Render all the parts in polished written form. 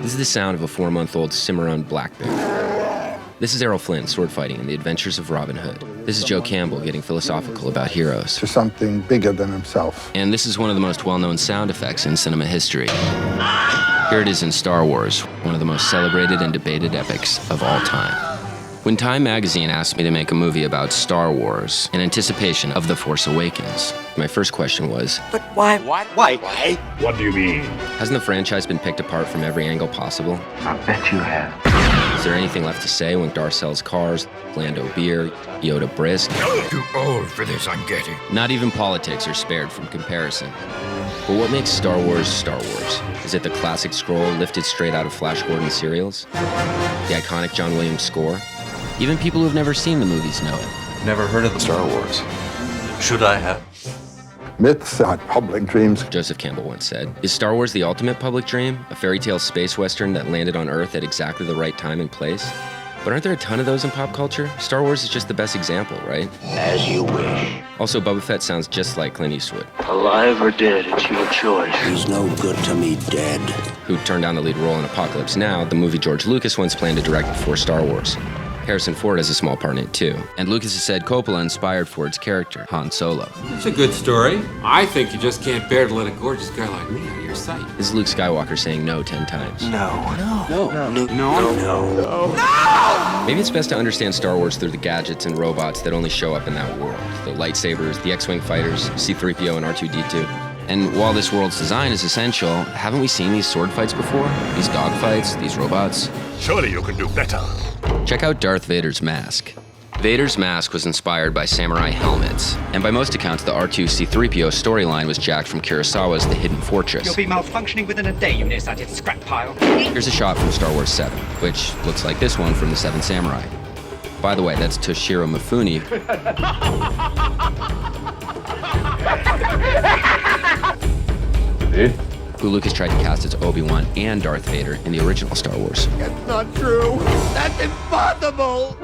This is the sound of a 4-month-old Cimarron black bear. This is Errol Flynn sword fighting in The Adventures of Robin Hood. This is Joe Campbell getting philosophical about heroes. To something bigger than himself. And this is one of the most well-known sound effects in cinema history. Here it is in Star Wars, one of the most celebrated and debated epics of all time. When Time magazine asked me to make a movie about Star Wars in anticipation of The Force Awakens, my first question was, but why? Why? What do you mean? Hasn't the franchise been picked apart from every angle possible? I bet you have. Is there anything left to say when Darth sells cars, Lando beer, Yoda brisk? Too old for this, I'm getting. Not even politics are spared from comparison. But what makes Star Wars Star Wars? Is it the classic scroll lifted straight out of Flash Gordon serials? The iconic John Williams score? Even people who've never seen the movies know it. Never heard of the Star Wars. Should I have? Myths are public dreams. Joseph Campbell once said, "Is Star Wars the ultimate public dream? A fairy tale space western that landed on Earth at exactly the right time and place?" But aren't there a ton of those in pop culture? Star Wars is just the best example, right? As you wish. Also, Boba Fett sounds just like Clint Eastwood, Alive or dead, it's your choice. He's no good to me dead. who turned down the lead role in Apocalypse Now, the movie George Lucas once planned to direct before Star Wars. Harrison Ford has a small part in it too. And Lucas has said Coppola inspired Ford's character, Han Solo. It's a good story. I think you just can't bear to let a gorgeous guy like me out of your sight. This is Luke Skywalker saying no 10 times. Maybe it's best to understand Star Wars through the gadgets and robots that only show up in that world. The lightsabers, the X-Wing fighters, C-3PO and R2-D2. And while this world's design is essential, haven't we seen these sword fights before? These dogfights, these robots? Surely you can do better. Check out Darth Vader's mask. Vader's mask was inspired by samurai helmets, and by most accounts, the R2-C3PO storyline was jacked from Kurosawa's The Hidden Fortress. You'll be malfunctioning within a day, you nearsighted scrap pile. Here's a shot from Star Wars 7, which looks like this one from The Seven Samurai. By the way, that's Toshiro Mifune, who Lucas tried to cast as Obi-Wan and Darth Vader in the original Star Wars. That's not true. That's impossible.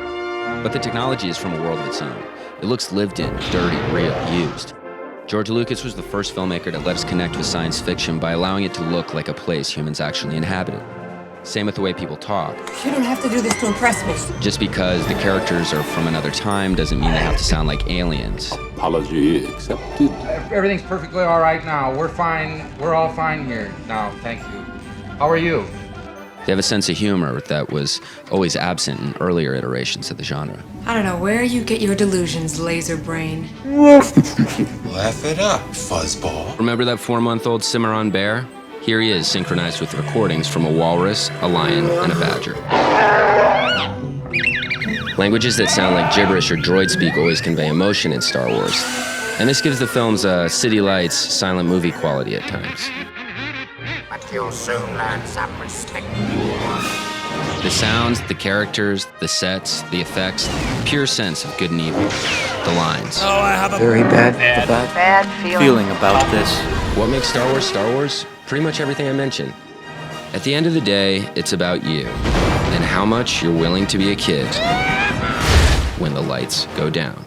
But the technology is from a world of its own. It looks lived in, dirty, real, used. George Lucas was the first filmmaker to let us connect with science fiction by allowing it to look like a place humans actually inhabited. Same with the way people talk. You don't have to do this to impress me. Just because the characters are from another time doesn't mean they have to sound like aliens. Apology accepted. Everything's perfectly all right now. We're fine. We're all fine here now. Thank you. How are you? They have a sense of humor that was always absent in earlier iterations of the genre. I don't know where you get your delusions, laser brain. Laugh it up, fuzzball. Remember that 4-month-old Cimarron bear? Here he is, synchronized with recordings from a walrus, a lion, and a badger. Languages that sound like gibberish or droid speak always convey emotion in Star Wars. And this gives the films a City Lights, silent movie quality at times. But you'll soon learn some respect. The sounds, the characters, the sets, the effects, pure sense of good and evil. The lines. Oh, I have a Very bad feeling about this. What makes Star Wars Star Wars? Pretty much everything I mentioned. At the end of the day, it's about you and how much you're willing to be a kid when the lights go down.